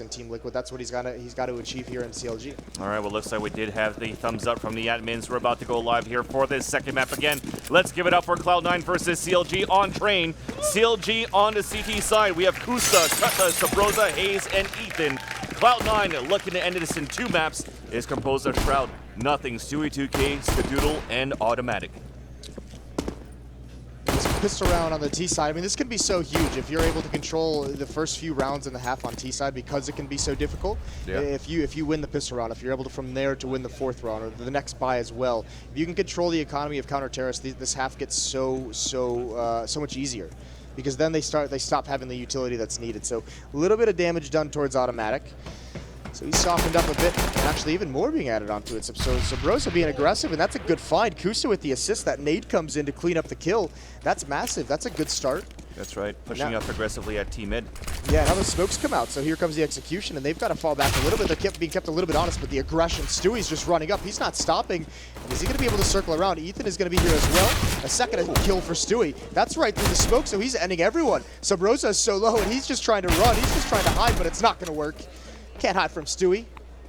in Team Liquid. That's what he's got to achieve here in CLG. All right, well, looks like we did have the thumbs up from the admins. We're about to go live here for this second map again. Let's give it up for Cloud9 versus CLG on train. CLG on the CT side. We have Kusa, Cutlass, Sabrosa, Hayes, and Ethan. Cloud9 looking to end this in 2 maps is composed of Shroud, Nothing, Stewie 2K, Skadoodle, and Automatic. Pistol round on the T side. I mean, this can be so huge if you're able to control the first few rounds in the half on T side, because it can be so difficult. Yeah. If you win the pistol round, if you're able to from there to win the 4th round or the next buy as well, if you can control the economy of counter terrorists, this half gets so much easier, because then they stop having the utility that's needed. So a little bit of damage done towards Automatic. So he's softened up a bit, and actually even more being added onto it. So Sabrosa being aggressive, and that's a good find. Kusa with the assist, that nade comes in to clean up the kill. That's massive. That's a good start. That's right, pushing up aggressively at T mid. Yeah, now the smokes come out, so here comes the execution, and they've got to fall back a little bit. They're being kept a little bit honest, but the aggression, Stewie's just running up. He's not stopping. Is he going to be able to circle around? Ethan is going to be here as well. A second kill for Stewie. That's right through the smoke, so he's ending everyone. Sabrosa is so low, and he's just trying to run. He's just trying to hide, but it's not going to work. Can't hide from Stewie.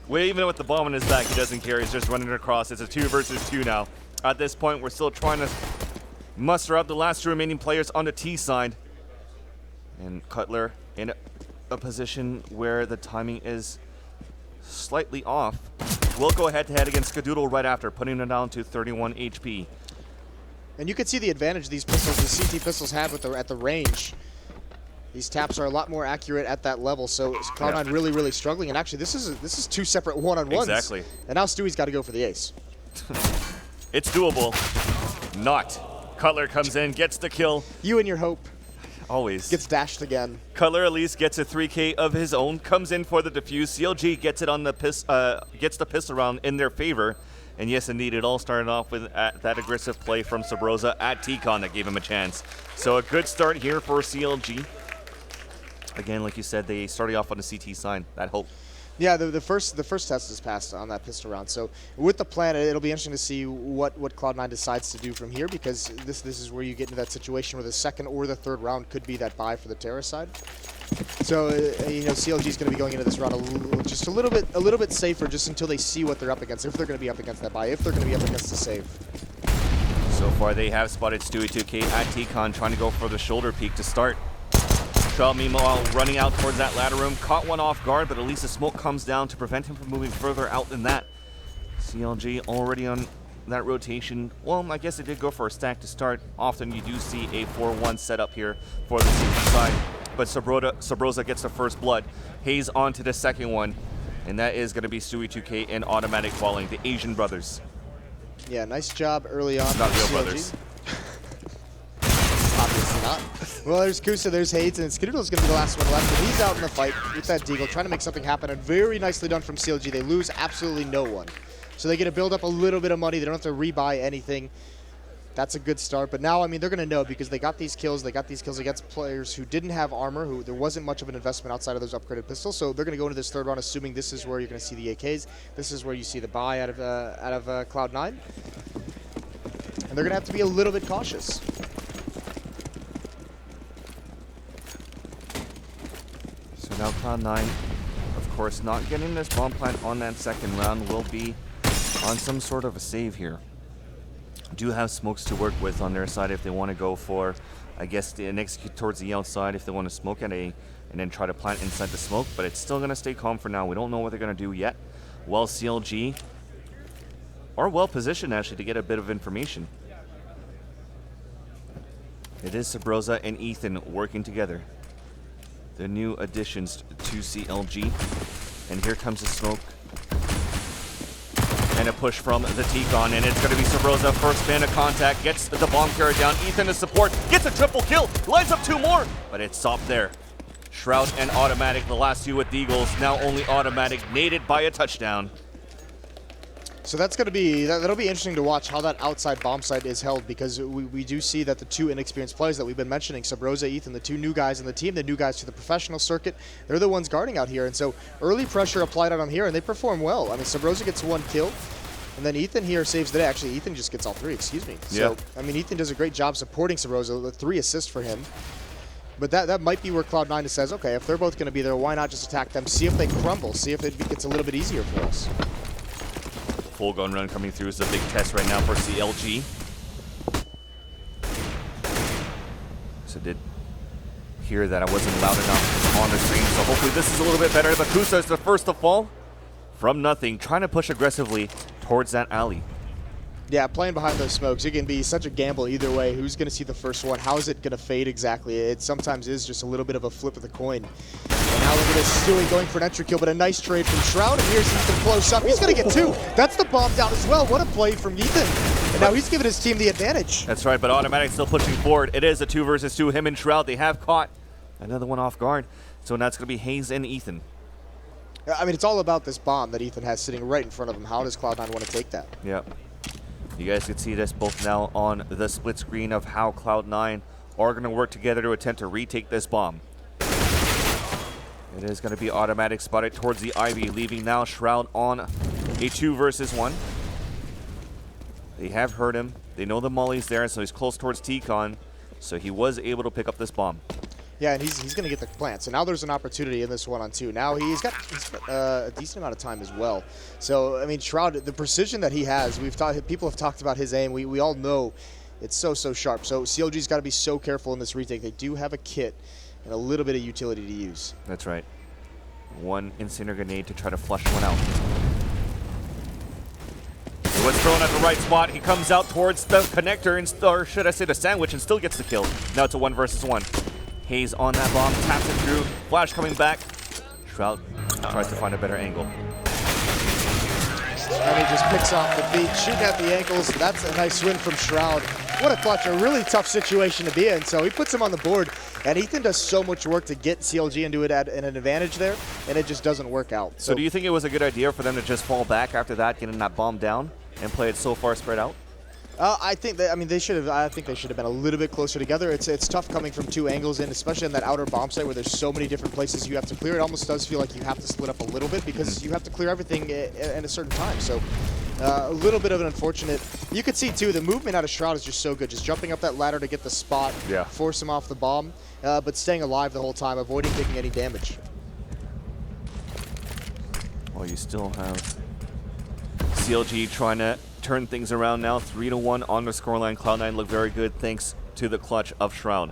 Well, even with the bomb in his back, he doesn't care. He's just running across. It's a 2 versus 2 now. At this point, we're still trying to muster up the last 2 remaining players on the T side. And Cutler in a position where the timing is slightly off. We'll go head-to-head against Skadoodle right after, putting him down to 31 HP. And you can see the advantage these pistols, the CT pistols have at the range. These taps are a lot more accurate at that level, so Cloud9 really struggling. And actually, this is 2 separate one-on-ones. Exactly. And now Stewie's got to go for the ace. It's doable. Not. Cutler comes in, gets the kill. You and your hope. Always. Gets dashed again. Cutler at least gets a 3K of his own, comes in for the defuse. CLG gets it on the gets the pistol round in their favor. And yes, indeed, it all started off with that aggressive play from Sabrosa at T-Con that gave him a chance. So a good start here for CLG. Again, like you said, they started off on the CT side. That hope. Yeah, the first test is passed on that pistol round. So with the plan, it'll be interesting to see what Cloud9 decides to do from here, because this is where you get into that situation where the 2nd or the 3rd round could be that buy for the Terra side. So CLG is going to be going into this round just a little bit safer, just until they see what they're up against. If they're going to be up against that buy, if they're going to be up against the save. So far, they have spotted Stewie 2K at T-Con, trying to go for the shoulder peek to start. Shroud, meanwhile, running out towards that ladder room. Caught one off guard, but at least the smoke comes down to prevent him from moving further out than that. CLG already on that rotation. Well, I guess they did go for a stack to start. Often you do see a 4-1 setup here for the CT side. But Sabrosa gets the first blood. Hayes on to the second one. And that is going to be Stewie 2K and Automatic falling, the Asian brothers. Yeah, nice job early on. Not real brothers. Obviously not. Well, there's Kusa, there's Hayes, and Skadoodle's going to be the last one left, but he's out in the fight with that Deagle, trying to make something happen, and very nicely done from CLG. They lose absolutely no one. So they get to build up a little bit of money. They don't have to rebuy anything. That's a good start, but now, I mean, they're going to know, because they got these kills. They got these kills against players who didn't have armor, who there wasn't much of an investment outside of those upgraded pistols, so they're going to go into this 3rd round assuming this is where you're going to see the AKs. This is where you see the buy out of Cloud9. And they're going to have to be a little bit cautious. So now Cloud9, of course, not getting this bomb plant on that 2nd round, will be on some sort of a save here. Do have smokes to work with on their side if they want to go for, I guess, an execute towards the outside if they want to smoke at A and then try to plant inside the smoke, but it's still going to stay calm for now. We don't know what they're going to do yet. Well, CLG are well positioned actually to get a bit of information. It is Sabrosa and Ethan working together. The new additions to CLG. And here comes the smoke. And a push from the T-Con, and it's going to be Sabrosa, first man of contact, gets the bomb carrier down. Ethan to support, gets a triple kill, lines up 2 more, but it's stopped there. Shroud and Automatic, the last 2 with Deagles, now only Automatic, naded by a touchdown. So that's going to be, that'll be interesting to watch how that outside bomb site is held, because we do see that the 2 inexperienced players that we've been mentioning, Sabrosa, Ethan, the 2 new guys in the team, the new guys to the professional circuit, they're the ones guarding out here. And so early pressure applied on them here, and they perform well. I mean, Sabrosa gets 1 kill, and then Ethan here saves the day. Actually, Ethan just gets all 3, excuse me. So, I mean, Ethan does a great job supporting Sabrosa, the 3 assists for him. But that might be where Cloud9 says, okay, if they're both going to be there, why not just attack them, see if they crumble, see if it gets a little bit easier for us. Full gun run coming through is a big test right now for CLG. So did hear that I wasn't loud enough on the stream, so hopefully this is a little bit better. But Kusta is the first to fall from nothing, trying to push aggressively towards that alley. Yeah, playing behind those smokes, it can be such a gamble either way. Who's going to see the first one? How is it going to fade exactly? It sometimes is just a little bit of a flip of the coin. And now look at this, Stewie going for an entry kill, but a nice trade from Shroud, and here's Ethan close up. He's going to get 2. That's the bomb down as well. What a play from Ethan. And now he's giving his team the advantage. That's right, but Automatic still pushing forward. It is a 2 versus 2. Him and Shroud, they have caught another one off guard. So now it's going to be Hayes and Ethan. I mean, it's all about this bomb that Ethan has sitting right in front of him. How does Cloud9 want to take that? Yep. You guys can see this both now on the split screen of how Cloud9 are going to work together to attempt to retake this bomb. It is going to be Automatic spotted towards the Ivy, leaving now Shroud on a 2 versus 1. They have heard him. They know the molly's there, so he's close towards T-Con. So he was able to pick up this bomb. Yeah, and he's going to get the plant. So now there's an opportunity in this 1-on-2. Now he's got a decent amount of time as well. So, I mean, Shroud, the precision that he has, people have talked about his aim. We all know it's so sharp. So CLG's got to be so careful in this retake. They do have a kit and a little bit of utility to use. That's right. One incendiary grenade to try to flush one out. It was thrown at the right spot. He comes out towards the connector, or should I say the sandwich, and still gets the kill. Now it's a 1 versus 1. Hayes on that bomb, taps it through. Flash coming back. Shroud tries to find a better angle. And he just picks off the beat, shooting at the ankles. That's a nice win from Shroud. What a clutch, a really tough situation to be in. So he puts him on the board, and Ethan does so much work to get CLG into it at an advantage there, and it just doesn't work out. So do you think it was a good idea for them to just fall back after that, getting that bomb down, and play it so far spread out? I think that, I mean, they should have. I think they should have been a little bit closer together. It's tough coming from 2 angles in, especially in that outer bomb site where there's so many different places you have to clear. It almost does feel like you have to split up a little bit because you have to clear everything in a certain time. So a little bit of an unfortunate. You could see too the movement out of Shroud is just so good. Just jumping up that ladder to get the spot, force him off the bomb, but staying alive the whole time, avoiding taking any damage. Well, you still have CLG trying to turn things around now. 3-1 on the scoreline. Cloud9 look very good thanks to the clutch of Shroud.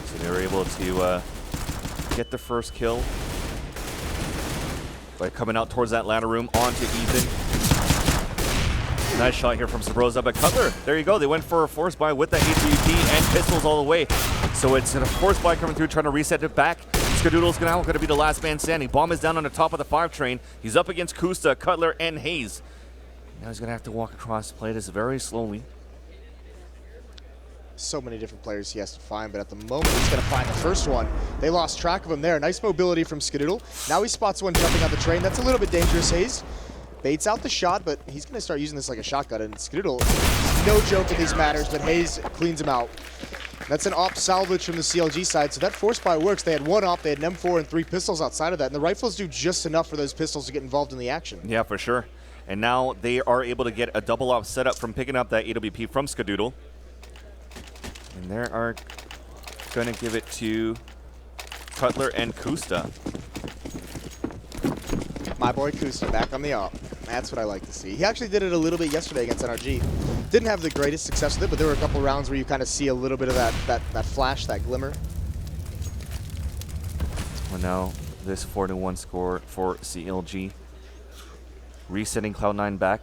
So they were able to get the first kill by coming out towards that ladder room onto Ethan. Nice shot here from Sabroza, but Cutler, there you go. They went for a force buy with the HVP and pistols all the way. So it's a force buy coming through, trying to reset it back. Skadoodle's now going to be the last man standing. Bomb is down on the top of the 5 train. He's up against Kusta, Cutler, and Hayes. Now he's going to have to walk across, play this very slowly. So many different players he has to find, but at the moment he's going to find the first one. They lost track of him there. Nice mobility from Skadoodle. Now he spots one jumping on the train. That's a little bit dangerous. Hayes baits out the shot, but he's going to start using this like a shotgun. And Skadoodle, no joke in these matters, but Hayes cleans him out. That's an op salvage from the CLG side, so that force buy works. They had 1 op, they had an M4 and 3 pistols outside of that, and the rifles do just enough for those pistols to get involved in the action. Yeah, for sure. And now they are able to get a double op setup from picking up that AWP from Skadoodle. And they are going to give it to Cutler and Kusta. My boy Kusta back on the op. That's what I like to see. He actually did it a little bit yesterday against NRG. Didn't have the greatest success with it, but there were a couple rounds where you kind of see a little bit of that flash, that glimmer. Well, now this 4-1 score for CLG. Resetting Cloud9 back.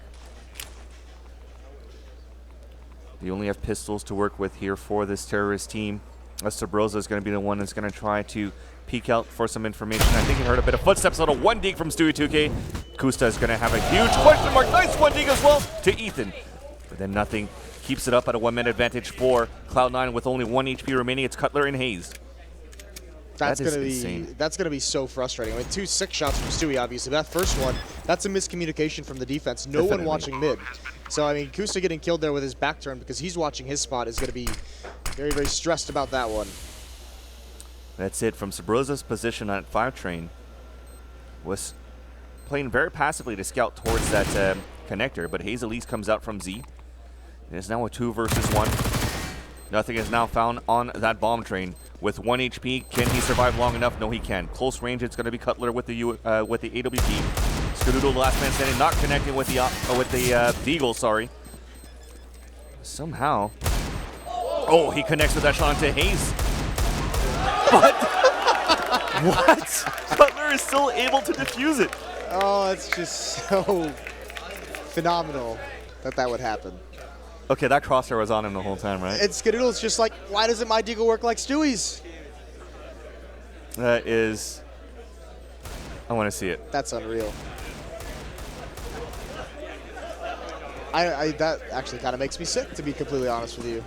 They only have pistols to work with here for this terrorist team. Sabroza is going to be the one that's going to try to peek out for some information. I think he heard a bit of footsteps on a 1 dig from Stewie 2K. Kusta is going to have a huge question mark. Nice 1 dig as well to Ethan. But then nothing. Keeps it up at a 1-man advantage for Cloud9 with only 1 HP remaining. It's Cutler and Hayes. That's gonna be so frustrating. I mean, 2 6 shots from Stewie, obviously. That first one, that's a miscommunication from the defense. No one watching mid. So I mean, Kusta getting killed there with his back turned because he's watching his spot is gonna be very, very stressed about that one. That's it from Sabroza's position on 5 train. Was playing very passively to scout towards that connector, but Hayes at least comes out from Z. It is now a 2 versus 1. Nothing is now found on that bomb train. with 1 HP. Can he survive long enough? No, he can. Close range, it's going to be Cutler with the AWP. Skadoodle, the last man standing, not connecting with the Deagle, sorry. Somehow. Oh, he connects with that shot onto Hayes. But what? Cutler is still able to defuse it. Oh, it's just so phenomenal that would happen. Okay, that crosshair was on him the whole time, right? And Skadoodle's just like, why doesn't my Deagle work like Stewie's? That is... I want to see it. That's unreal. That actually kind of makes me sick, to be completely honest with you.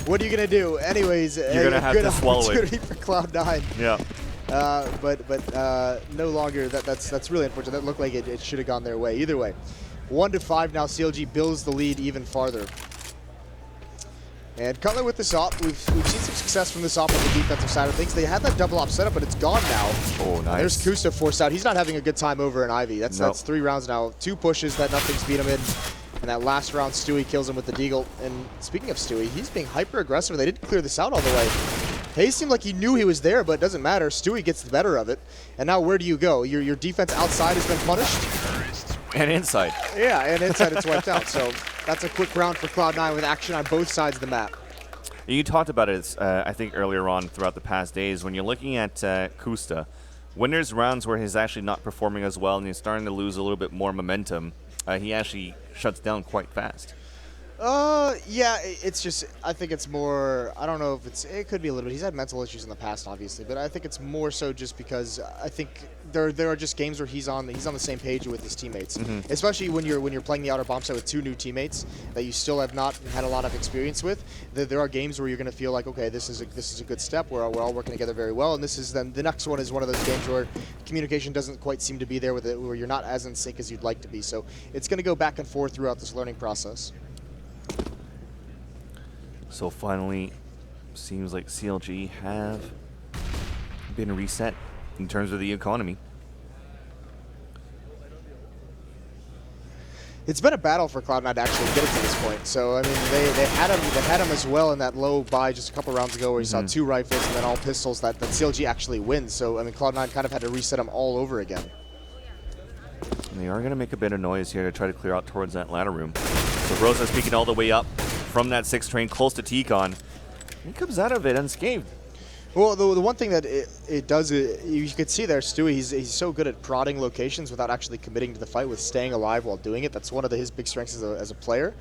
What are you going to do? Anyways, you're going to have to swallow it. For Cloud9. Yeah. But no longer. That's really unfortunate. That looked like it should have gone their way. Either way, 1-5 now. CLG builds the lead even farther. And Cutler with this op. We've seen some success from this op on the defensive side of things. They had that double op setup, but it's gone now. Oh, nice. There's Kusta forced out. He's not having a good time over in Ivy. That's 3 rounds now. 2 pushes that nothing's beat him in. And that last round, Stewie kills him with the Deagle. And speaking of Stewie, he's being hyper aggressive. They didn't clear this out all the way. Hayes seemed like he knew he was there, but it doesn't matter. Stewie gets the better of it. And now where do you go? Your defense outside has been punished. And inside. Yeah, and inside it's wiped out. So that's a quick round for Cloud9 with action on both sides of the map. You talked about it, I think, earlier on throughout the past days. When you're looking at Kusta, when there's rounds where he's actually not performing as well and he's starting to lose a little bit more momentum, he actually shuts down quite fast. Yeah, it's just, I think it's more, I don't know if it could be a little bit. He's had mental issues in the past, obviously, but I think it's more so just because I think there are just games where he's on the same page with his teammates, especially when you're playing the outer bomb site with 2 new teammates that you still have not had a lot of experience with. There are games where you're going to feel like, okay, this is a good step. We're all working together very well, and this is then the next one is one of those games where communication doesn't quite seem to be there with it, where you're not as in sync as you'd like to be. So it's going to go back and forth throughout this learning process. So finally, seems like CLG have been reset in terms of the economy. It's been a battle for Cloud9 to actually get it to this point. So I mean, they had him as well in that low buy just a couple rounds ago, where you saw 2 rifles and then all pistols that CLG actually wins. So I mean, Cloud9 kind of had to reset them all over again. And they are going to make a bit of noise here to try to clear out towards that ladder room. So Rosa speaking all the way up from that 6th train close to T-Con. He comes out of it unscathed. Well, the one thing that it does, you could see there, Stewie, he's so good at prodding locations without actually committing to the fight, with staying alive while doing it. That's one of his big strengths as a player.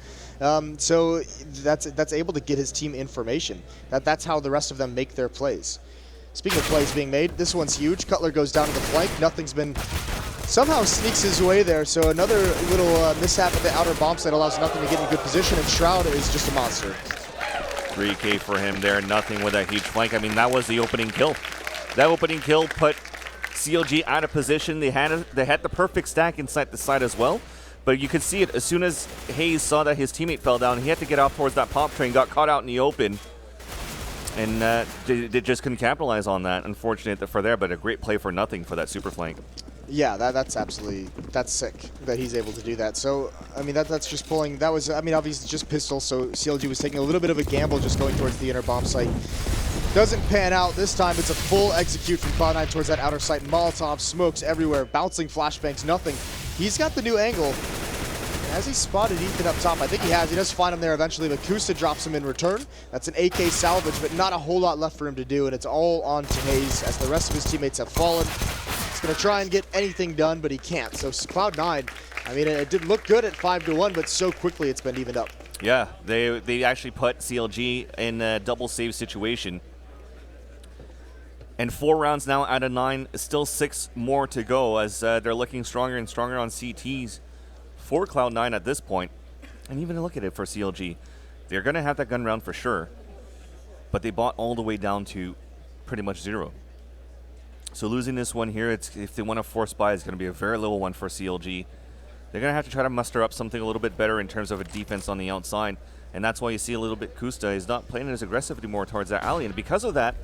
So that's able to get his team information. That's how the rest of them make their plays. Speaking of plays being made, this one's huge. Cutler goes down to the flank. Nothing's been... Somehow sneaks his way there, so another little mishap at the outer bomb site allows nothing to get in good position, and Shroud is just a monster. 3K for him there, nothing with that huge flank. I mean, that was the opening kill. That opening kill put CLG out of position. They had the perfect stack inside the side as well, but you could see it as soon as Hayes saw that his teammate fell down. He had to get out towards that pop train, got caught out in the open, and they just couldn't capitalize on that. Unfortunate for there, but a great play for nothing for that super flank. Yeah, that's sick that he's able to do that. So, I mean, that's just pulling, that was, I mean, obviously just pistol, so CLG was taking a little bit of a gamble just going towards the inner bomb site. Doesn't pan out. This time it's a full execute from Cloud9 towards that outer site. Molotov, smokes everywhere, bouncing flashbangs, nothing. He's got the new angle. Has he spotted Ethan up top? I think he has. He does find him there eventually, but Kusta drops him in return. That's an AK salvage, but not a whole lot left for him to do, and it's all on to Hayes as the rest of his teammates have fallen. He's going to try and get anything done, but he can't. So Cloud9, I mean, it did look good at 5-1, but so quickly it's been evened up. Yeah, they actually put CLG in a double save situation. And 4 rounds now out of 9, still 6 more to go as they're looking stronger and stronger on CTs for Cloud9 at this point. And even look at it for CLG. They're going to have that gun round for sure, but they bought all the way down to pretty much 0. So losing this one here, if they want to force buy, it's going to be a very little one for CLG. They're going to have to try to muster up something a little bit better in terms of a defense on the outside, and that's why you see a little bit Kusta is not playing as aggressive anymore towards that alley, and because of that,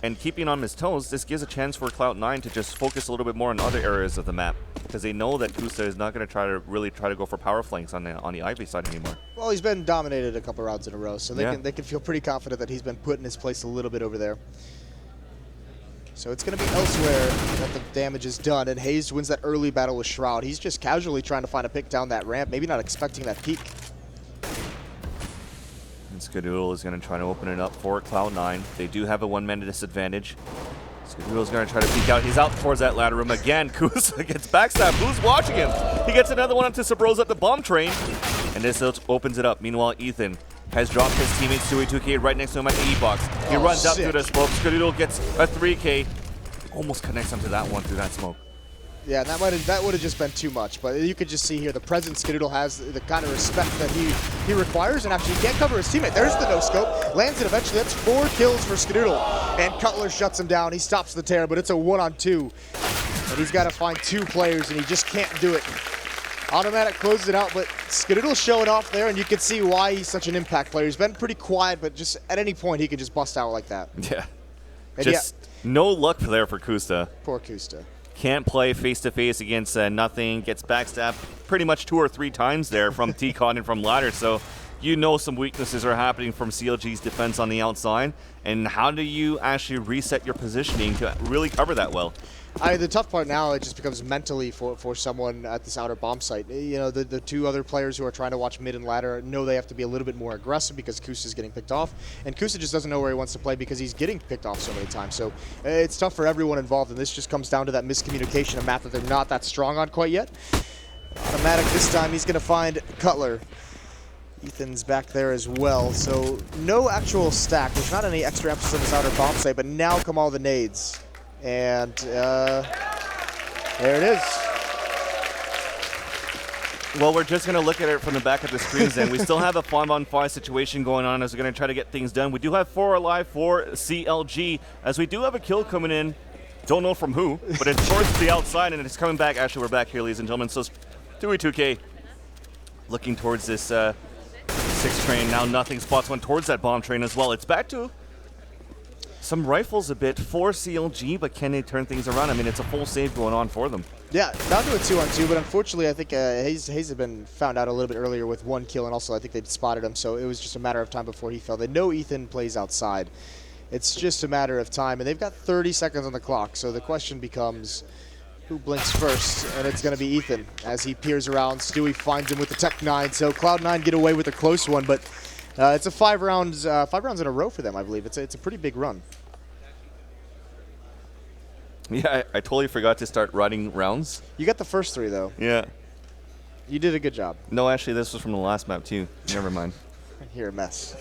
And keeping on his toes, this gives a chance for Cloud9 to just focus a little bit more on other areas of the map, because they know that Kusta is not going to really try to go for power flanks on the Ivy side anymore. Well, he's been dominated a couple rounds in a row, so they can feel pretty confident that he's been put in his place a little bit over there. So it's going to be elsewhere that the damage is done, and Hayes wins that early battle with Shroud. He's just casually trying to find a pick down that ramp, maybe not expecting that peek. Skadoodle is going to try to open it up for Cloud9. They do have a one-man disadvantage. Skadoodle is going to try to peek out. He's out towards that ladder room again. Kusa gets backstabbed. Who's watching him? He gets another one onto Sabrosa at the bomb train. And this opens it up. Meanwhile, Ethan has dropped his teammate Stewie2K right next to him at the E-box. He runs out through the smoke. Skadoodle gets a 3K. Almost connects onto that one through that smoke. Yeah, that would have just been too much, but you could just see here the presence Skadoodle has, the kind of respect that he requires, and actually he can't cover his teammate. There's the no-scope, lands it eventually. That's 4 kills for Skadoodle, and Cutler shuts him down. He stops the tear, but it's a 1-on-2, and he's got to find 2 players, and he just can't do it. Automatic closes it out, but Skadoodle's showing off there, and you can see why he's such an impact player. He's been pretty quiet, but just at any point he could just bust out like that. Yeah, and just no luck there for Kusta. Poor Kusta. Can't play face-to-face against nothing. Gets backstabbed pretty much 2 or 3 times there from T-Con and from Ladder. So you know some weaknesses are happening from CLG's defense on the outside. And how do you actually reset your positioning to really cover that well? The tough part now, it just becomes mentally for someone at this outer bomb site. You know, the 2 other players who are trying to watch mid and ladder know they have to be a little bit more aggressive because Kusa's getting picked off. And Kusa just doesn't know where he wants to play because he's getting picked off so many times. So it's tough for everyone involved, and this just comes down to that miscommunication, a map that they're not that strong on quite yet. Automatic this time, he's going to find Cutler. Ethan's back there as well, so no actual stack. There's not any extra emphasis on this outer bomb site, but now come all the nades. And there it is. Well, we're just going to look at it from the back of the screens then. We still have a 5-on-5 situation going on as we're going to try to get things done. We do have 4 alive for CLG, as we do have a kill coming in. Don't know from who, but it's towards the outside, and it's coming back. Actually, we're back here, ladies and gentlemen. So Stewie2K looking towards this 6 train. Now nothing. Spots one towards that bomb train as well. It's back to some rifles a bit for CLG, but can they turn things around? I mean, it's a full save going on for them. Yeah, down to a 2-on-2, but unfortunately, I think Hayes had been found out a little bit earlier with 1 kill, and also I think they'd spotted him, so it was just a matter of time before he fell. They know Ethan plays outside. It's just a matter of time, and they've got 30 seconds on the clock, so the question becomes, who blinks first? And it's going to be Ethan. As he peers around, Stewie finds him with the Tech 9, so Cloud9 get away with a close one, but it's a 5 rounds in a row for them, I believe. It's a pretty big run. Yeah, I totally forgot to start writing rounds. You got the first 3, though. Yeah. You did a good job. No, actually, this was from the last map, too. Never mind. You're a mess.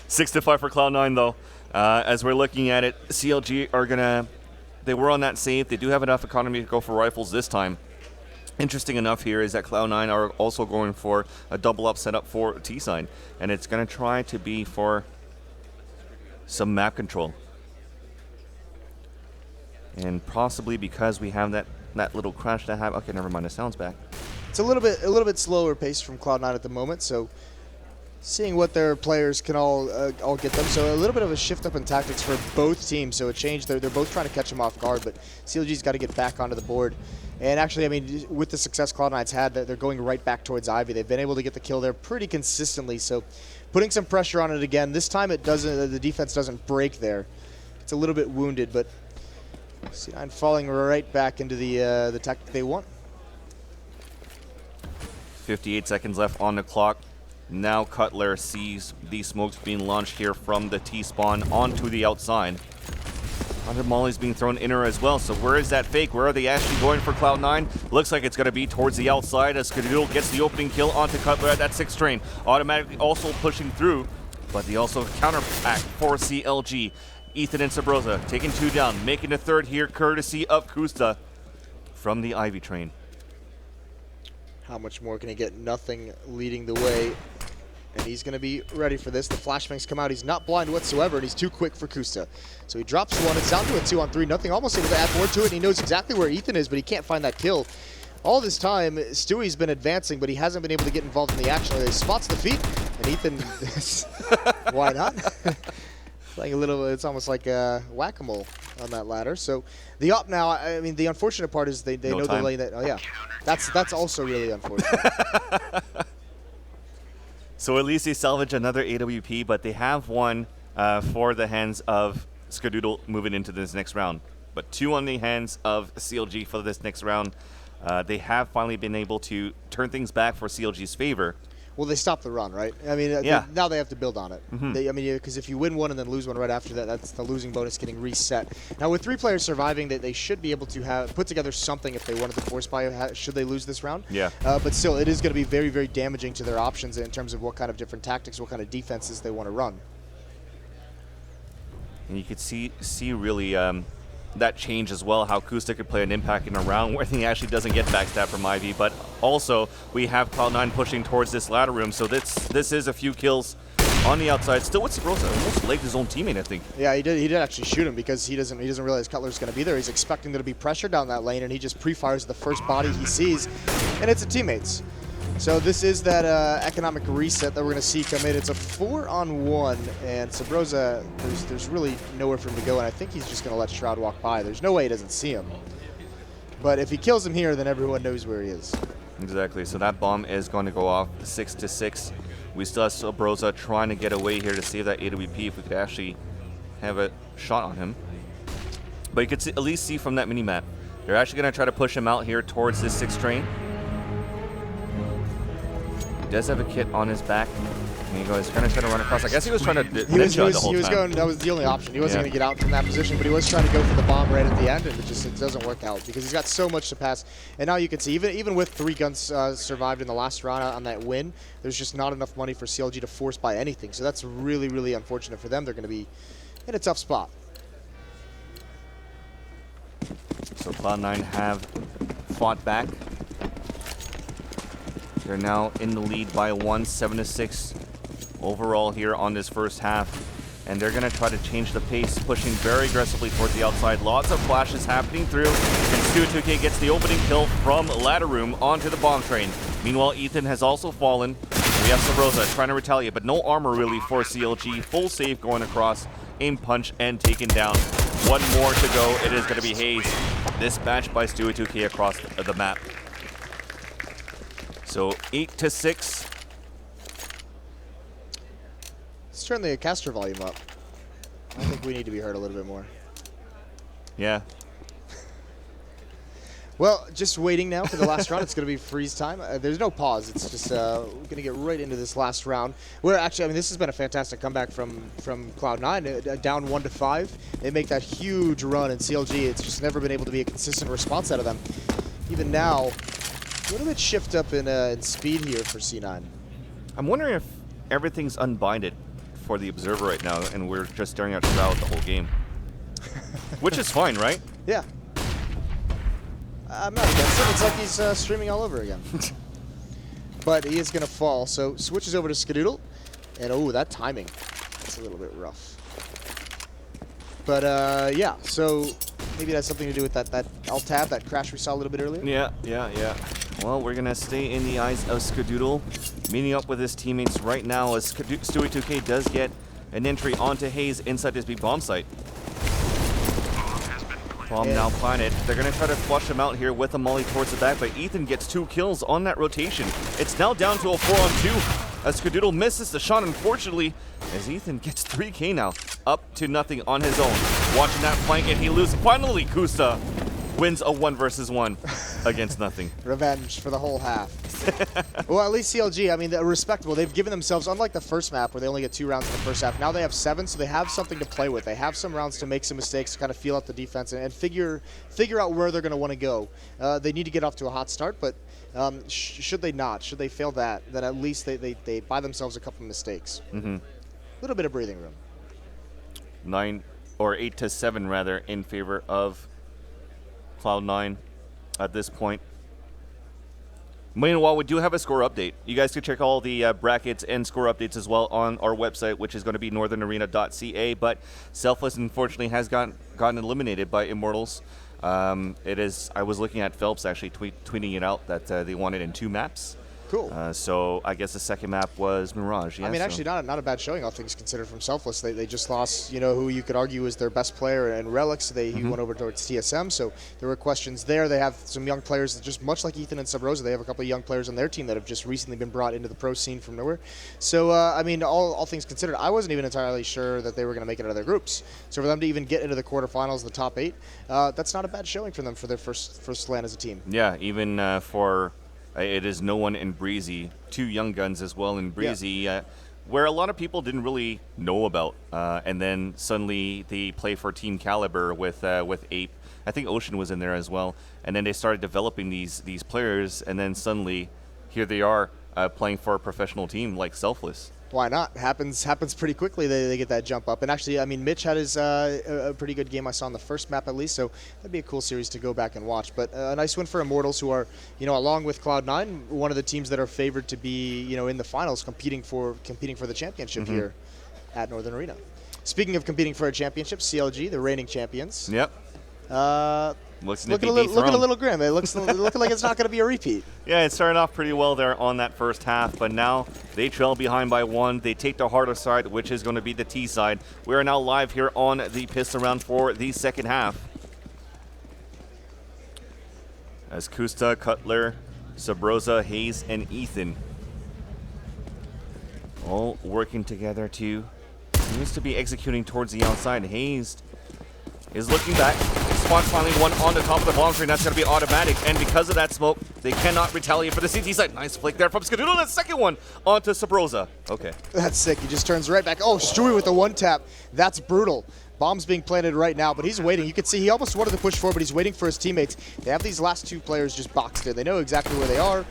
6-5 for Cloud9, though. As we're looking at it, CLG are going to... They were on that save. They do have enough economy to go for rifles this time. Interesting enough here is that Cloud9 are also going for a double-up setup for T-Sign. And it's going to try to be for some map control. And possibly because we have that little crash that happened. Okay, never mind. The sound's back. It's a little bit slower pace from Cloud9 at the moment, so seeing what their players can all get them. So a little bit of a shift up in tactics for both teams. So a change. They're both trying to catch them off guard, but CLG's got to get back onto the board. And actually, I mean, with the success Cloud9's had, they're going right back towards Ivy. They've been able to get the kill there pretty consistently. So putting some pressure on it again. This time it doesn't. The defense doesn't break there. It's a little bit wounded, but C9 falling right back into the tactic they want. 58 seconds left on the clock. Now Cutler sees these smokes being launched here from the T-spawn onto the outside. 100 mollies being thrown in her as well. So where is that fake? Where are they actually going for Cloud9? Looks like it's going to be towards the outside as Skadoodle gets the opening kill onto Cutler at that 6th train. Automatically also pushing through, but they also counterattack for CLG. Ethan and Sabrosa taking 2 down, making the 3rd here courtesy of Kusta from the Ivy train. How much more can he get? Nothing leading the way. And he's going to be ready for this. The flashbangs come out. He's not blind whatsoever, and he's too quick for Kusta. So he drops 1. It's down to a 2-on-3. Nothing, almost able to add more to it, and he knows exactly where Ethan is, but he can't find that kill. All this time, Stewie's been advancing, but he hasn't been able to get involved in the action. He spots the feet, and Ethan, why not? Like a little, it's almost like whack-a-mole on that ladder. So the up now, I mean, the unfortunate part is they know the lane that, oh yeah, that's also really unfortunate. So at least they salvage another AWP, but they have one for the hands of Skadoodle moving into this next round. But 2 on the hands of CLG for this next round. They have finally been able to turn things back for CLG's favor. Well, they stopped the run, right? I mean, now they have to build on it. I mean, because if you win one and then lose one right after that, that's the losing bonus getting reset. Now, with 3 players surviving, they should be able to put together something if they wanted to force buy, should they lose this round. Yeah. But still, it is going to be very, very damaging to their options in terms of what kind of different tactics, what kind of defenses they want to run. And you could see really that change as well, how Kusta could play an impact in a round where he actually doesn't get backstab from Ivy, but also we have Cloud9 pushing towards this ladder room, so this is a few kills on the outside. Still with Sabrosa, almost legged his own teammate, I think. Yeah, he did actually shoot him because he doesn't realize Cutler's going to be there. He's expecting there to be pressure down that lane, and he just pre-fires the first body he sees, and it's a teammates. So this is that economic reset that we're going to see come in. It's a 4-on-1, and Sabrosa, there's really nowhere for him to go, and I think he's just going to let Shroud walk by. There's no way he doesn't see him. But if he kills him here, then everyone knows where he is. Exactly. So that bomb is going to go off 6-6. We still have Sabrosa trying to get away here to save that AWP if we could actually have a shot on him. But you could at least see from that mini-map, they're actually going to try to push him out here towards this 6 train. He does have a kit on his back. And he's going to try to run across. I guess he was trying to ninja the whole time. That was the only option. He wasn't going to get out from that position, but he was trying to go for the bomb right at the end, and it doesn't work out because he's got so much to pass. And now you can see, even with 3 guns survived in the last round on that win, there's just not enough money for CLG to force buy anything. So that's really, really unfortunate for them. They're going to be in a tough spot. So Cloud9 have fought back. They're now in the lead by 1, 7-6 overall here on this first half. And they're going to try to change the pace, pushing very aggressively towards the outside. Lots of flashes happening through. And Stu2K gets the opening kill from Ladder Room onto the bomb train. Meanwhile, Ethan has also fallen. We have Sabrosa trying to retaliate, but no armor really for CLG. Full save going across, aim punch, and taken down. 1 more to go. It is going to be Hayes. Dispatched by Stu2K across the map. So 8-6. Let's turn the caster volume up. I think we need to be heard a little bit more. Yeah. Well, just waiting now for the last round. It's going to be freeze time. There's no pause. It's just we're going to get right into this last round. Where actually, I mean, this has been a fantastic comeback from Cloud9. Down 1-5, they make that huge run, and CLG, it's just never been able to be a consistent response out of them. Even now, a little bit shift up in speed here for C9. I'm wondering if everything's unbinded for the Observer right now, and we're just staring at Shroud the whole game. Which is fine, right? Yeah. I'm not against it. It's like he's streaming all over again. But he is going to fall, so switches over to Skadoodle. And, oh, that timing. That's a little bit rough. But, yeah, so maybe that's something to do with that alt-tab, that crash we saw a little bit earlier? Yeah. Well, we're going to stay in the eyes of Skadoodle, meeting up with his teammates right now as Stewie2K does get an entry onto Hayes inside his big bomb site. Bomb now planted. They're going to try to flush him out here with a molly towards the back, but Ethan gets 2 kills on that rotation. It's now down to a 4-on-2 as Skadoodle misses the shot, unfortunately, as Ethan gets 3K now, up to nothing on his own. Watching that flank, and he loses. Finally, Kusta wins a 1-versus-1 against nothing. Revenge for the whole half. Well, at least CLG, I mean, they're respectable. They've given themselves, unlike the first map where they only get 2 rounds in the first half, now they have 7, so they have something to play with. They have some rounds to make some mistakes, to kind of feel out the defense and figure out where they're going to want to go. They need to get off to a hot start, but should they not, should they fail that, then at least they buy themselves a couple of mistakes. A little bit of breathing room. 8-7 rather, in favor of Cloud9 at this point. Meanwhile, we do have a score update. You guys can check all the brackets and score updates as well on our website, which is going to be northernarena.ca. But Selfless, unfortunately, has gotten eliminated by Immortals. I was looking at Phelps actually tweeting it out that they won it in 2 maps. Cool. So I guess the second map was Mirage. Yeah, I mean, actually, not a bad showing, all things considered, from Selfless. They just lost, who you could argue is their best player, and Relics. He went over towards TSM, so there were questions there. They have some young players, that just much like Ethan and Subrosa, they have a couple of young players on their team that have just recently been brought into the pro scene from nowhere. So, I mean, all things considered, I wasn't even entirely sure that they were going to make it out of their groups. So for them to even get into the quarterfinals, the top 8, that's not a bad showing for them for their first LAN as a team. Yeah, even for... It is no one in Breezy, 2 young guns as well in Breezy, where a lot of people didn't really know about. And then suddenly they play for Team Caliber with Ape. I think Ocean was in there as well. And then they started developing these players, and then suddenly here they are playing for a professional team like Selfless. Why not? Happens pretty quickly. They get that jump up. And actually, I mean, Mitch had his a pretty good game I saw on the first map at least, so that'd be a cool series to go back and watch. But a nice win for Immortals, who are, along with Cloud9, one of the teams that are favored to be, in the finals, competing for the championship here at Northern Arena. Speaking of competing for a championship, CLG, the reigning champions. Yep. Looking a little grim. It looking like it's not going to be a repeat. Yeah, it started off pretty well there on that first half, but now they trail behind by 1. They take the harder side, which is going to be the T side. We are now live here on the pistol round for the second half. As Kusta, Cutler, Subrosa, Hayes, and Ethan all working together to seems to be executing towards the outside. Hayes is looking back. Spot finally one on the top of the bomb screen. That's going to be automatic. And because of that smoke, they cannot retaliate for the CT side. Nice flick there from Skadoodle. The second one onto Subrosa. Okay. That's sick. He just turns right back. Oh, Stewie with the 1-tap. That's brutal. Bomb's being planted right now, but he's waiting. You can see he almost wanted to push forward, but he's waiting for his teammates. They have these last 2 players just boxed in. They know exactly where they are.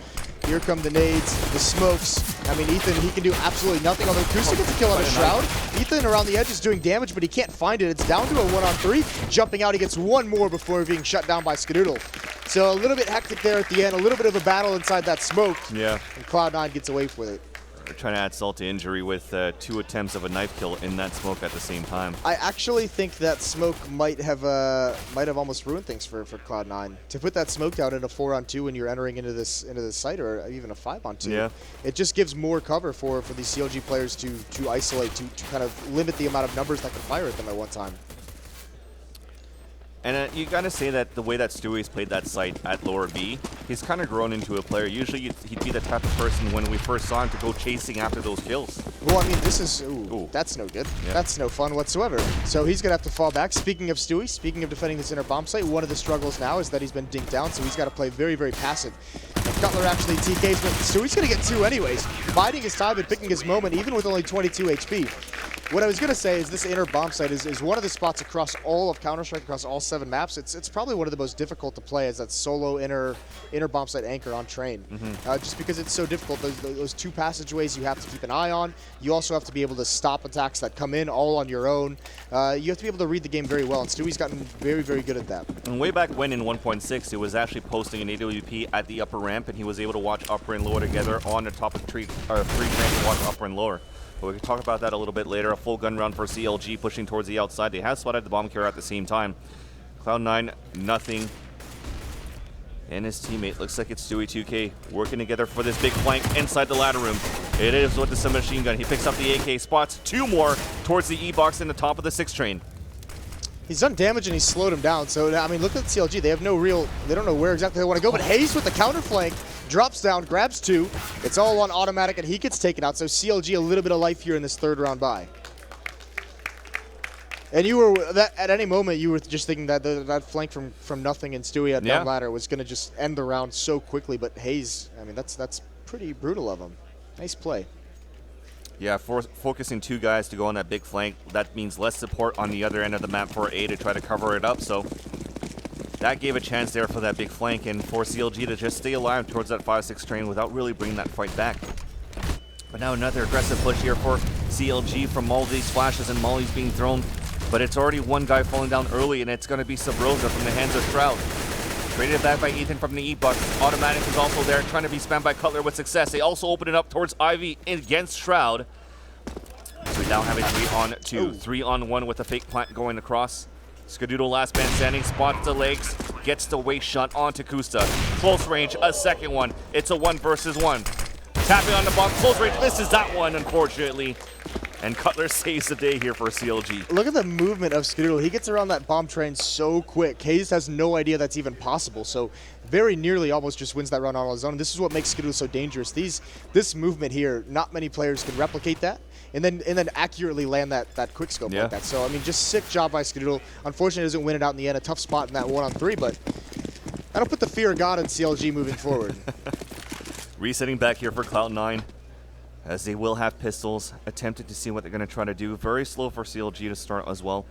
Here come the nades, the smokes. I mean, Ethan, he can do absolutely nothing. Although Kusa gets a kill on a Shroud. Ethan around the edge is doing damage, but he can't find it. It's down to a 1-on-3. Jumping out, he gets 1 more before being shut down by Skadoodle. So a little bit hectic there at the end. A little bit of a battle inside that smoke. Yeah. And Cloud9 gets away with it. They're trying to add salt to injury with 2 attempts of a knife kill in that smoke at the same time. I actually think that smoke might have almost ruined things for Cloud9. To put that smoke down in a 4-on-2 when you're entering into this site, or even a 5-on-2, yeah, it just gives more cover for these CLG players to isolate, to kind of limit the amount of numbers that can fire at them at one time. And you gotta say that the way that Stewie's played that site at lower B, he's kind of grown into a player. Usually he'd be the type of person when we first saw him to go chasing after those kills. Well, I mean, this is, that's no good. Yeah. That's no fun whatsoever. So he's gonna have to fall back. Speaking of Stewie, speaking of defending this inner bomb site, one of the struggles now is that he's been dinked down, so he's got to play very, very passive. And Cutler actually TKs, but Stewie's gonna get 2 anyways, biding his time and picking his moment, even with only 22 HP. What I was going to say is this inner bomb site is one of the spots across all of Counter-Strike, across all 7 maps. It's probably one of the most difficult to play as that solo inner bomb site anchor on train. Just because it's so difficult. Those 2 passageways you have to keep an eye on. You also have to be able to stop attacks that come in all on your own. You have to be able to read the game very well, and Stewie's gotten very, very good at that. And way back when in 1.6, it was actually posting an AWP at the upper ramp, and he was able to watch upper and lower together on the top of the tree, or 3 ramps to watch upper and lower. But we can talk about that a little bit later. A full gun round for CLG pushing towards the outside. They have spotted the bomb carrier at the same time. Cloud9, nothing. And his teammate, looks like it's Stewie 2K, working together for this big flank inside the ladder room. It is with the submachine gun. He picks up the AK, spots 2 more towards the E-box in the top of the 6 train. He's done damage and he's slowed him down. So, I mean, look at CLG. They have they don't know where exactly they want to go. But Hayes with the counter flank drops down, grabs 2. It's all on automatic, and he gets taken out. So CLG a little bit of life here in this 3rd round bye. And you were at any moment you were just thinking that that flank from nothing and Stewie at down ladder was going to just end the round so quickly. But Hayes, I mean, that's pretty brutal of him. Nice play. Yeah, focusing 2 guys to go on that big flank. That means less support on the other end of the map for A to try to cover it up. So that gave a chance there for that big flank and for CLG to just stay alive towards that 5-6 train without really bringing that fight back. But now another aggressive push here for CLG from all these flashes and mollies being thrown. But it's already 1 guy falling down early, and it's going to be Subrosa from the hands of Shroud. Traded back by Ethan from the E-box. Automatic is also there, trying to be spammed by Cutler with success. They also open it up towards Ivy against Shroud. So we now have a 3-on-2. 3-on-1 with a fake plant going across. Skadoodle, last man standing, spots the legs, gets the waist shot onto Kusta. Close range, a second one. It's a 1 versus 1. Tapping on the bomb, close range, misses that one, unfortunately. And Cutler saves the day here for CLG. Look at the movement of Skidoodle. He gets around that bomb train so quick. Hayes has no idea that's even possible. So very nearly almost just wins that run on his own. This is what makes Skidoodle so dangerous. This movement here, not many players can replicate that. And then accurately land that quick scope like that. So I mean, just sick job by Skidoodle. Unfortunately, doesn't win it out in the end. A tough spot in that 1-on-3, but that'll put the fear of God in CLG moving forward. Resetting back here for Cloud9, as they will have pistols, attempting to see what they're going to try to do. Very slow for CLG to start as well,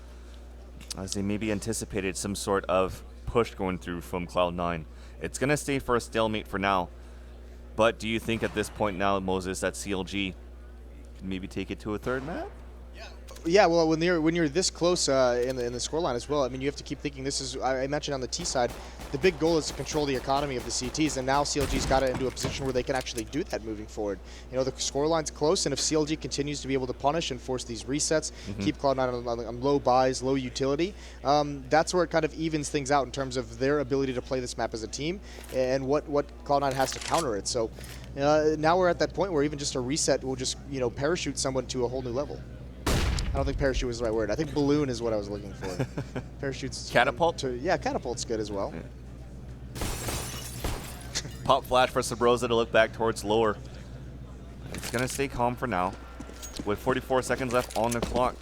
as they maybe anticipated some sort of push going through from Cloud9. It's going to stay for a stalemate for now, but do you think at this point now, Moses, that CLG can maybe take it to a third map? Yeah, well, when you're this close in the scoreline as well, I mean, you have to keep thinking. This is, I mentioned on the T side, the big goal is to control the economy of the CTs, and now CLG's got it into a position where they can actually do that moving forward. You know, the scoreline's close, and if CLG continues to be able to punish and force these resets, keep Cloud9 on low buys, low utility, that's where it kind of evens things out in terms of their ability to play this map as a team and what Cloud9 has to counter it. So now we're at that point where even just a reset will just, you know, parachute someone to a whole new level. I don't think parachute was the right word. I think balloon is what I was looking for. Parachute's catapult? Yeah, catapult's good as well. Yeah. Pop flash for Sabrosa to look back towards lower. It's going to stay calm for now, with 44 seconds left on the clock.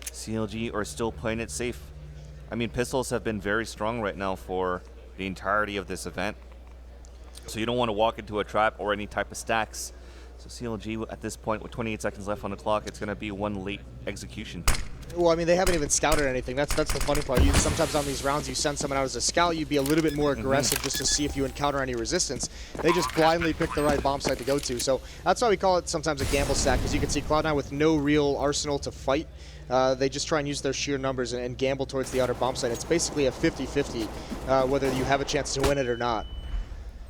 CLG are still playing it safe. I mean, pistols have been very strong right now for the entirety of this event. So you don't want to walk into a trap or any type of stacks. So CLG at this point with 28 seconds left on the clock, it's going to be one late execution. Well, I mean, they haven't even scouted anything. That's the funny part. Sometimes on these rounds, you send someone out as a scout, you'd be a little bit more aggressive just to see if you encounter any resistance. They just blindly pick the right bomb site to go to. So that's why we call it sometimes a gamble stack, because you can see Cloud9 with no real arsenal to fight. They just try and use their sheer numbers and gamble towards the outer bomb site. It's basically a 50-50 whether you have a chance to win it or not.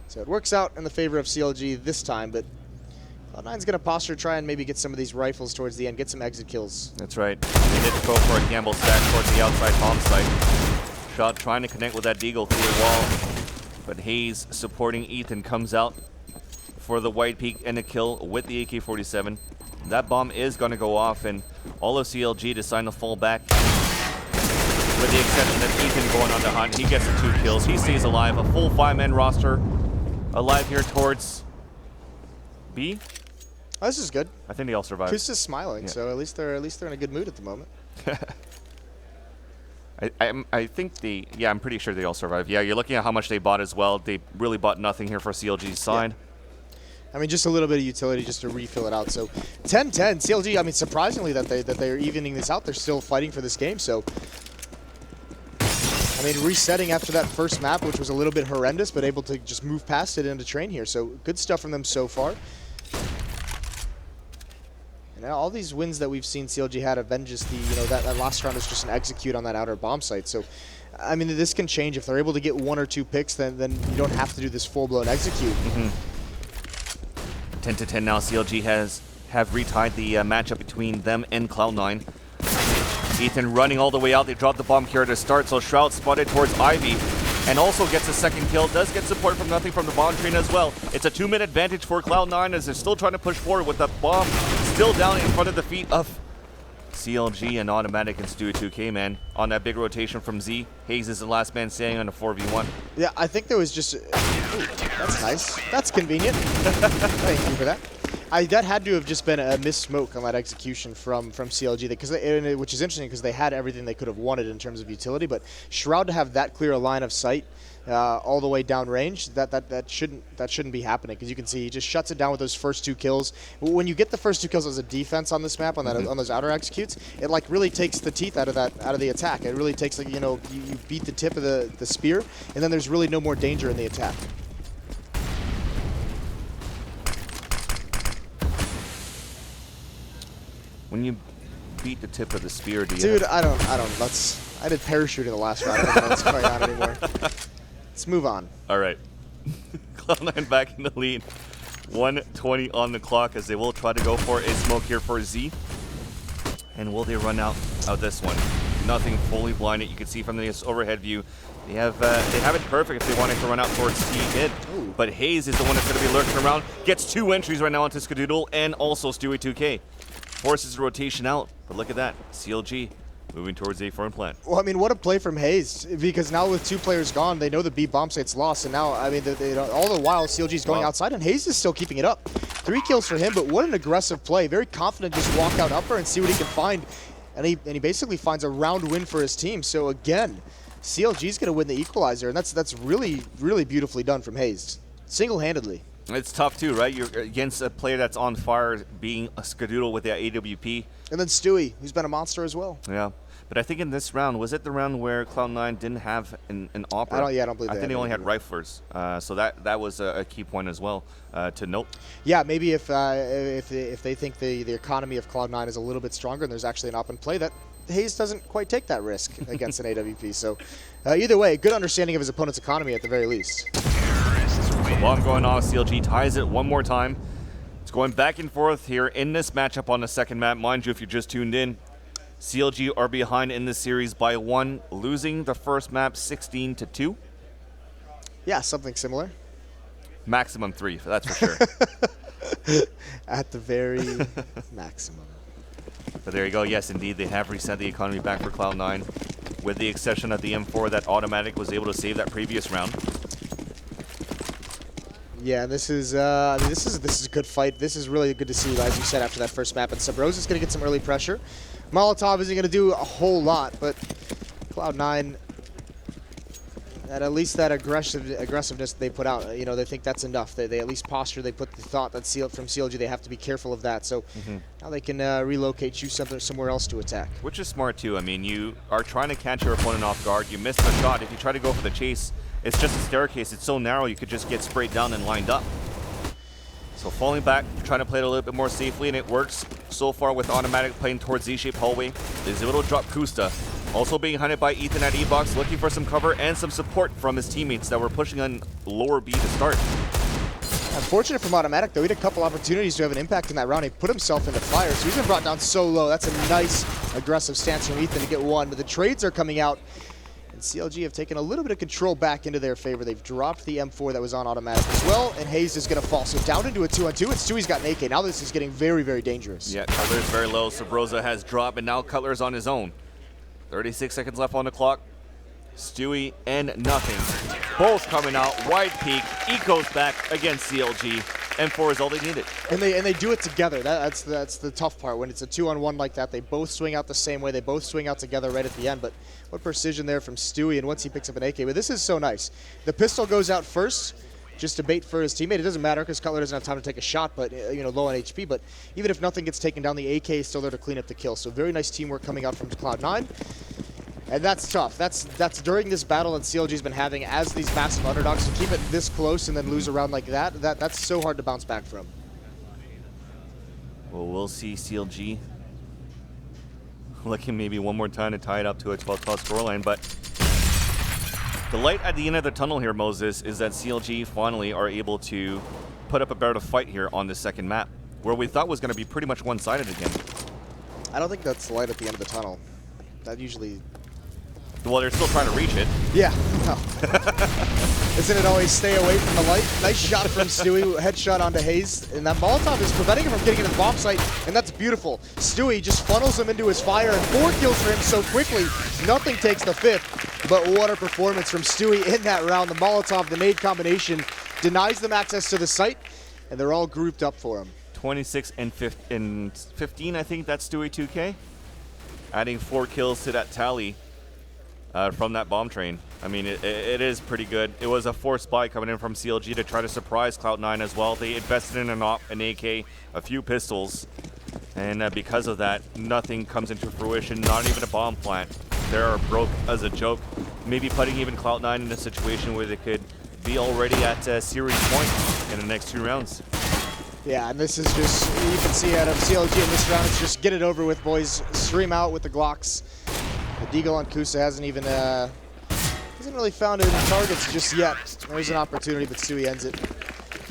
So it works out in the favor of CLG this time, but Cloud9's going to posture, try and maybe get some of these rifles towards the end, get some exit kills. That's right. They did go for a gamble stack towards the outside bomb site. Shot trying to connect with that Deagle through the wall, but Hayes supporting Ethan comes out for the white peak and a kill with the AK-47. That bomb is going to go off, and all of CLG decide to fall back, with the exception of Ethan going on the hunt. He gets the 2 kills. He stays alive. A full 5-man roster alive here towards B. Oh, this is good. I think they all survived. Kus is smiling, so at least they're in a good mood at the moment. I think I'm pretty sure they all survived. Yeah, you're looking at how much they bought as well. They really bought nothing here for CLG's side. Yeah. I mean, just a little bit of utility just to refill it out. So 10-10, CLG, I mean, surprisingly that they're evening this out. They're still fighting for this game, so I mean, resetting after that first map, which was a little bit horrendous, but able to just move past it into train here. So good stuff from them so far. And now all these wins that we've seen CLG had have been just the, you know, that last round is just an execute on that outer bomb site. So, I mean, this can change. If they're able to get 1 or 2 picks, then you don't have to do this full-blown execute. 10-10 now. CLG have retied the matchup between them and Cloud9. Ethan running all the way out. They drop the bomb carrier to start, so Shroud spotted towards Ivy and also gets a second kill. Does get support from nothing from the bomb train as well. It's a 2-minute advantage for Cloud9 as they're still trying to push forward with the bomb still down in front of the feet of CLG and Automatic and Stewie 2K, man. On that big rotation from Z, Hayes is the last man standing on a 4v1. Yeah, I think there was just... Ooh, that's nice. That's convenient. Thank you for that. That had to have just been a missed smoke on that execution from CLG, which is interesting because they had everything they could have wanted in terms of utility, but Shroud to have that clear a line of sight all the way down range, that shouldn't be happening, because you can see he just shuts it down with those first 2 kills. When you get the first 2 kills as a defense on this map, on those outer executes, it like really takes the teeth out of the attack. It really takes, like, you know, you beat the tip of the spear, and then there's really no more danger in the attack. When you beat the tip of the spear, do you? Dude, I don't. I did parachute in the last round. I don't know what's going on anymore. Let's move on. All right. Cloud9 back in the lead. 1:20 on the clock as they will try to go for a smoke here for Z. And will they run out of this one? Nothing fully blinded. You can see from this overhead view, they have it perfect if they wanted to run out towards T mid. But Hayes is the one that's going to be lurking around. Gets 2 entries right now onto Skadoodle and also Stewie2K. Forces the rotation out, but look at that. CLG moving towards A front plant. Well, I mean, what a play from Hayes, because now with 2 players gone, they know the B bomb site's lost, and now, I mean, all the while, CLG's going outside, and Hayes is still keeping it up. 3 kills for him, but what an aggressive play. Very confident, just walk out upper and see what he can find, and he basically finds a round win for his team. So again, CLG's going to win the equalizer, and that's really, really beautifully done from Hayes, single-handedly. It's tough too, right? You're against a player that's on fire, being a Skadoodle with the AWP. And then Stewie, who's been a monster as well. Yeah, but I think in this round, was it the round where Cloud9 didn't have an opera? I don't believe that. I think they only had riflers, so that was a key point as well to note. Yeah, maybe if they think the economy of Cloud9 is a little bit stronger and there's actually an op and play, that Hayes doesn't quite take that risk against an AWP. So either way, good understanding of his opponent's economy at the very least. Bomb going off, CLG ties it one more time. It's going back and forth here in this matchup on the second map. Mind you, if you just tuned in, CLG are behind in this series by 1, losing the first map 16-2. Yeah, something similar. Maximum 3, that's for sure. At the very maximum. But there you go. Yes, indeed, they have reset the economy back for Cloud9, with the exception of the M4 that Automatic was able to save that previous round. Yeah, this is I mean, this is a good fight. This is really good to see, as you said, after that first map. And Subrose is going to get some early pressure. Molotov isn't going to do a whole lot, but Cloud9, at least that aggressiveness they put out, you know, they think that's enough. They at least posture. They put the thought that from CLG they have to be careful of that. So now they can relocate, choose somewhere else to attack. Which is smart too. I mean, you are trying to catch your opponent off guard. You miss the shot. If you try to go for the chase, it's just a staircase. It's so narrow you could just get sprayed down and lined up. So falling back, trying to play it a little bit more safely, and it works so far with Automatic playing towards Z-shaped hallway. Is able to drop Kusta. Also being hunted by Ethan at E-Box, looking for some cover and some support from his teammates that were pushing on lower B to start. Unfortunate from Automatic, though. He had a couple opportunities to have an impact in that round. He put himself into fire, so he's been brought down so low. That's a nice, aggressive stance from Ethan to get one. But the trades are coming out, and CLG have taken a little bit of control back into their favor. They've dropped the M4 that was on Automatic as well, and Hayes is going to fall. So down into a 2-on-2, and Stewie's got an AK. Now this is getting very, very dangerous. Yeah, Cutler's very low. Sabrosa has dropped, and now Cutler's on his own. 36 seconds left on the clock. Stewie and nothing. Both coming out. Wide peak. Eco's back against CLG. M4 is all they needed. And they do it together. That's the tough part. When it's a 2-on-1 like that, they both swing out the same way. They both swing out together right at the end. But what precision there from Stewie, and once he picks up an AK. But this is so nice. The pistol goes out first, just to bait for his teammate. It doesn't matter because Cutler doesn't have time to take a shot, but you know, low on HP. But even if nothing gets taken down, the AK is still there to clean up the kill. So very nice teamwork coming out from Cloud9. And that's tough. That's during this battle that CLG's been having as these massive underdogs, to keep it this close and then lose a round like that's so hard to bounce back from. Well, we'll see CLG looking maybe one more time to tie it up to a 12-12 scoreline, but the light at the end of the tunnel here, Moses, is that CLG finally are able to put up a better fight here on the second map, where we thought was going to be pretty much one-sided again. I don't think that's the light at the end of the tunnel. That usually... Well, they're still trying to reach it. Yeah, no. Isn't it always stay away from the light? Nice shot from Stewie, headshot onto Hayes, and that Molotov is preventing him from getting into the bomb site, and that's beautiful. Stewie just funnels him into his fire, and 4 kills for him so quickly. Nothing takes the 5th, but what a performance from Stewie in that round. The Molotov, the nade combination, denies them access to the site, and they're all grouped up for him. 26 and 15, I think that's Stewie2K. Adding 4 kills to that tally. From that bomb train. I mean, it is pretty good. It was a forced buy coming in from CLG to try to surprise Cloud9 as well. They invested in an AK, a few pistols, and because of that, nothing comes into fruition, not even a bomb plant. They're broke as a joke, maybe putting even Cloud9 in a situation where they could be already at series point in the next 2 rounds. Yeah, and this is just, you can see out of CLG in this round, it's just get it over with, boys. Stream out with the Glocks. The Deagle on Kusa hasn't really found any targets just yet. There's an opportunity, but Stewie ends it.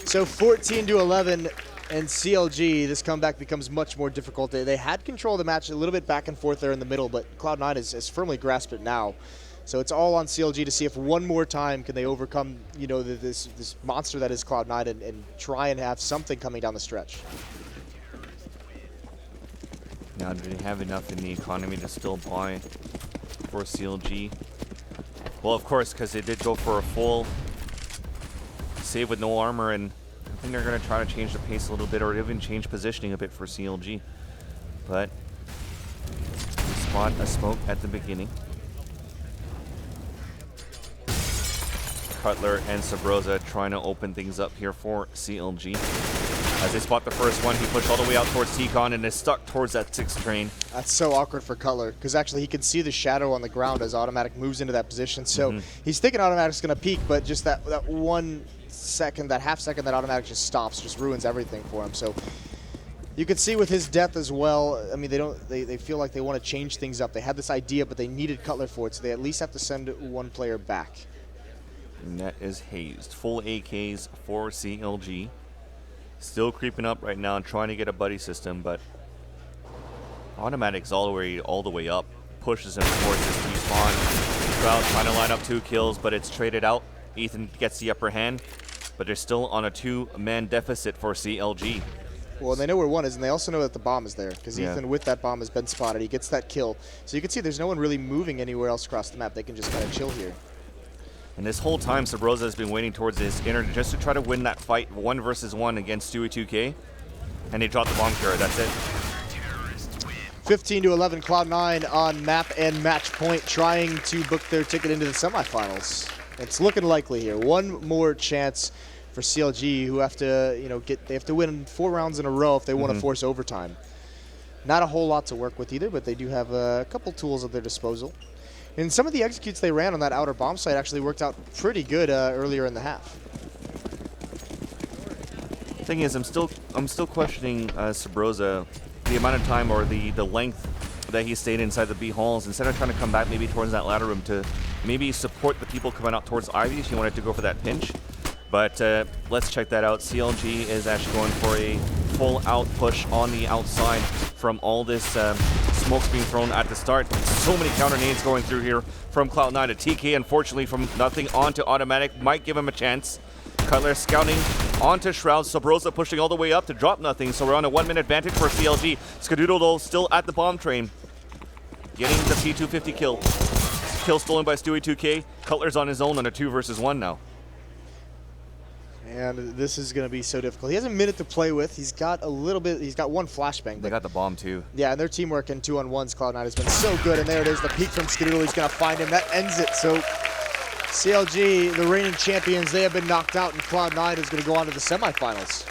So 14-11, And CLG, this comeback becomes much more difficult. They had control of the match a little bit back and forth there in the middle, but Cloud9 has firmly grasped it now. So it's all on CLG to see if one more time can they overcome, you know, this monster that is Cloud9 and try and have something coming down the stretch. Now, do they have enough in the economy to still buy for CLG? Well, of course, because they did go for a full save with no armor, and I think they're going to try to change the pace a little bit or even change positioning a bit for CLG. But we spot a smoke at the beginning. Cutler and Sabrosa trying to open things up here for CLG. As they spot the first one, he pushed all the way out towards T-Con and is stuck towards that 6th train. That's so awkward for Cutler, because actually he can see the shadow on the ground as Automatic moves into that position. So he's thinking Automatic's going to peek, but just that 1 second, that half second that Automatic just stops, just ruins everything for him. So you can see with his death as well, I mean, they feel like they want to change things up. They had this idea, but they needed Cutler for it, so they at least have to send one player back. And that is Hazed. Full AKs for CLG. Still creeping up right now and trying to get a buddy system, but Automatic's all the way up. Pushes him towards his T-spawn. Shroud trying to line up 2 kills, but it's traded out. Ethan gets the upper hand, but they're still on a 2-man deficit for CLG. Well, they know where 1 is, and they also know that the bomb is there, because Ethan, with that bomb, has been spotted. He gets that kill. So you can see there's no one really moving anywhere else across the map. They can just kind of chill here. And this whole time, Sabrosa has been waiting towards his inner just to try to win that fight 1 versus 1 against Stewie 2K. And they dropped the bomb carrier. That's it. 15-11, Cloud9 on map and match point, trying to book their ticket into the semifinals. It's looking likely here. One more chance for CLG, who have to, you know, they have to win 4 rounds in a row if they want to force overtime. Not a whole lot to work with either, but they do have a couple tools at their disposal. And some of the executes they ran on that outer bomb site actually worked out pretty good earlier in the half. Thing is, I'm still questioning Sabrosa, the amount of time or the length that he stayed inside the B halls instead of trying to come back maybe towards that ladder room to maybe support the people coming out towards Ivy if he wanted to go for that pinch. But let's check that out. CLG is actually going for a full out push on the outside from all this smokes being thrown at the start. So many counter nades going through here from Cloud9 to TK. Unfortunately, from nothing onto Automatic, might give him a chance. Cutler scouting onto Shroud. Sabrosa pushing all the way up to drop nothing. So we're on a 1-minute advantage for CLG. Skadoodle, though, still at the bomb train. Getting the P250 kill. Kill stolen by Stewie 2K. Cutler's on his own on a 2 versus 1 now. And this is going to be so difficult. He has a minute to play with. He's got a little bit. He's got 1 flashbang. They got the bomb too. Yeah, and their teamwork in 2-on-1s, Cloud9 has been so good. And there it is, the peek from Skadoodle. He's going to find him. That ends it. So CLG, the reigning champions, they have been knocked out, and Cloud9 is going to go on to the semifinals.